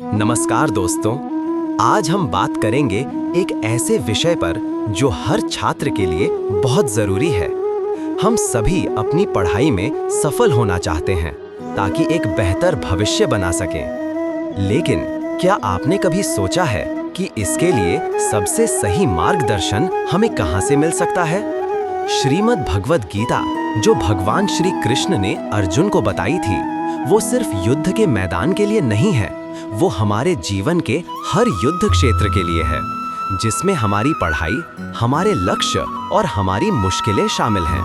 नमस्कार दोस्तों, आज हम बात करेंगे एक ऐसे विषय पर जो हर छात्र के लिए बहुत जरूरी है। हम सभी अपनी पढ़ाई में सफल होना चाहते हैं ताकि एक बेहतर भविष्य बना सकें। लेकिन क्या आपने कभी सोचा है कि इसके लिए सबसे सही मार्गदर्शन हमें कहां से मिल सकता है? श्रीमद् भगवद गीता जो भगवान श्री कृष्ण ने अर्जुन को बताई थी, वो सिर्फ युद्ध के मैदान के लिए नहीं है, वो हमारे जीवन के हर युद्ध क्षेत्र के लिए है, जिसमें हमारी पढ़ाई, हमारे लक्ष्य और हमारी मुश्किलें शामिल हैं।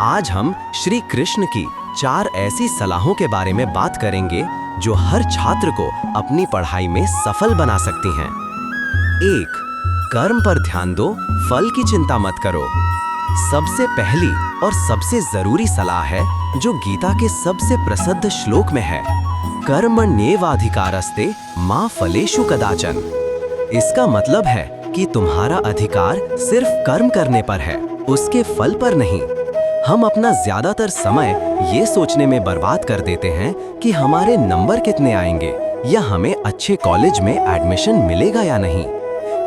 आज हम श्री कृष्ण की 4 ऐसी सलाहों के बारे में बात करेंगे जो हर छात्र को अपनी पढ़ाई में सफल बना सकती हैं। 1. कर्म पर ध्यान दो, फल की चिंता मत करो। सबसे पहली और सबसे जरूरी सलाह है जो गीता के सबसे प्रसिद्ध श्लोक में है, कर्मण्येवाधिकारस्ते मा फलेषु कदाचन। इसका मतलब है कि तुम्हारा अधिकार सिर्फ कर्म करने पर है, उसके फल पर नहीं। हम अपना ज्यादातर समय ये सोचने में बर्बाद कर देते हैं कि हमारे नंबर कितने आएंगे या हमें अच्छे कॉलेज में एडमिशन मिलेगा या नहीं।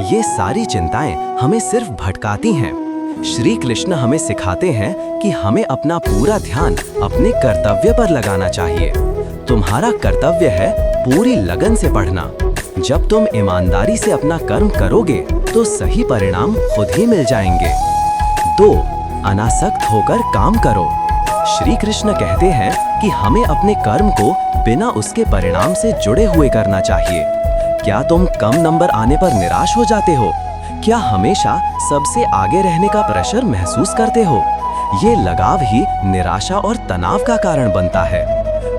ये सारी चिंताएं हमें सिर्फ भटकाती हैं। श्री कृष्ण हमें सिखाते हैं कि हमें अपना पूरा ध्यान अपने कर्तव्य पर लगाना चाहिए। तुम्हारा कर्तव्य है पूरी लगन से पढ़ना। जब तुम ईमानदारी से अपना कर्म करोगे तो सही परिणाम खुद ही मिल जाएंगे। 2. अनासक्त होकर काम करो। श्री कृष्ण कहते हैं कि हमें अपने कर्म को बिना उसके परिणाम से जुड़े हुए करना चाहिए। क्या तुम कम नंबर आने पर निराश हो जाते हो? क्या हमेशा सबसे आगे रहने का प्रेशर महसूस करते हो? ये लगाव ही निराशा और तनाव का कारण बनता है।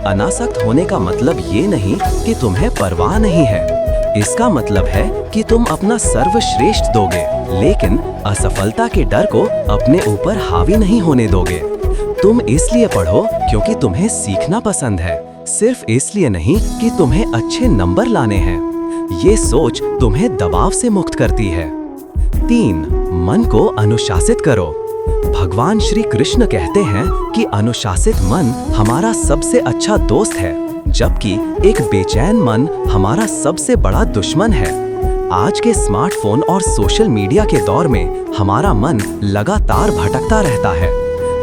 अनासक्त होने का मतलब ये नहीं कि तुम्हें परवाह नहीं है। इसका मतलब है कि तुम अपना सर्वश्रेष्ठ दोगे, लेकिन असफलता के डर को अपने ऊपर हावी नहीं होने दोगे। तुम इसलिए पढ़ो क्योंकि तुम्हें सीखना पसंद है, सिर्फ इसलिए नहीं कि तुम्हें अच्छे नंबर लाने हैं। ये सोच तुम्हें दबाव से मुक्त करती है। 3. मन को अनुशासित करो। भगवान श्री कृष्ण कहते हैं कि अनुशासित मन हमारा सबसे अच्छा दोस्त है, जबकि एक बेचैन मन हमारा सबसे बड़ा दुश्मन है। आज के स्मार्टफोन और सोशल मीडिया के दौर में हमारा मन लगातार भटकता रहता है।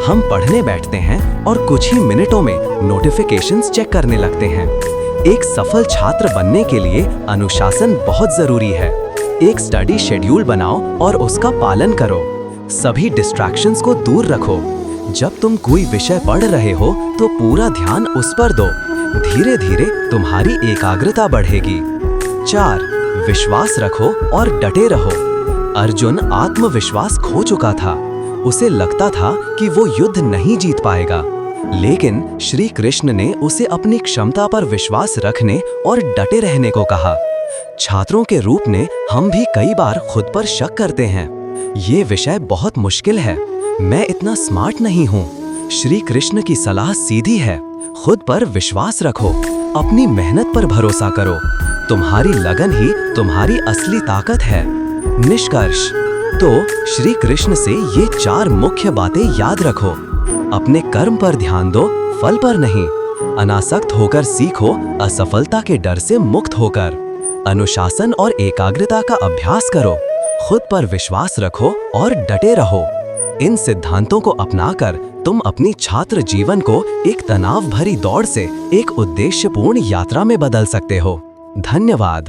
हम पढ़ने बैठते हैं और कुछ ही मिनटों में नोटिफिकेशंस चेक करने लगते हैं। एक सफल छात्र बनने के लिए अनुशासन बहुत जरूरी है। एक स्टडी शेड्यूल बनाओ और उसका पालन करो। सभी डिस्ट्रैक्शंस को दूर रखो। जब तुम कोई विषय पढ़ रहे हो तो पूरा ध्यान उस पर दो। धीरे धीरे तुम्हारी एकाग्रता बढ़ेगी। 4. विश्वास रखो और डटे रहो। अर्जुन आत्मविश्वास खो चुका था। उसे लगता था कि वो युद्ध नहीं जीत पाएगा, लेकिन श्री कृष्ण ने उसे अपनी क्षमता पर विश्वास रखने और डटे रहने को कहा। छात्रों के रूप में हम भी कई बार खुद पर शक करते हैं, ये विषय बहुत मुश्किल है, मैं इतना स्मार्ट नहीं हूँ। श्री कृष्ण की सलाह सीधी है, खुद पर विश्वास रखो, अपनी मेहनत पर भरोसा करो। तुम्हारी लगन ही तुम्हारी असली ताकत है। निष्कर्ष तो श्री कृष्ण से ये 4 मुख्य बातें याद रखो। अपने कर्म पर ध्यान दो, फल पर नहीं। अनासक्त होकर सीखो, असफलता के डर से मुक्त होकर। अनुशासन और एकाग्रता का अभ्यास करो। खुद पर विश्वास रखो और डटे रहो। इन सिद्धांतों को अपनाकर तुम अपनी छात्र जीवन को एक तनाव भरी दौड़ से एक उद्देश्यपूर्ण यात्रा में बदल सकते हो। धन्यवाद।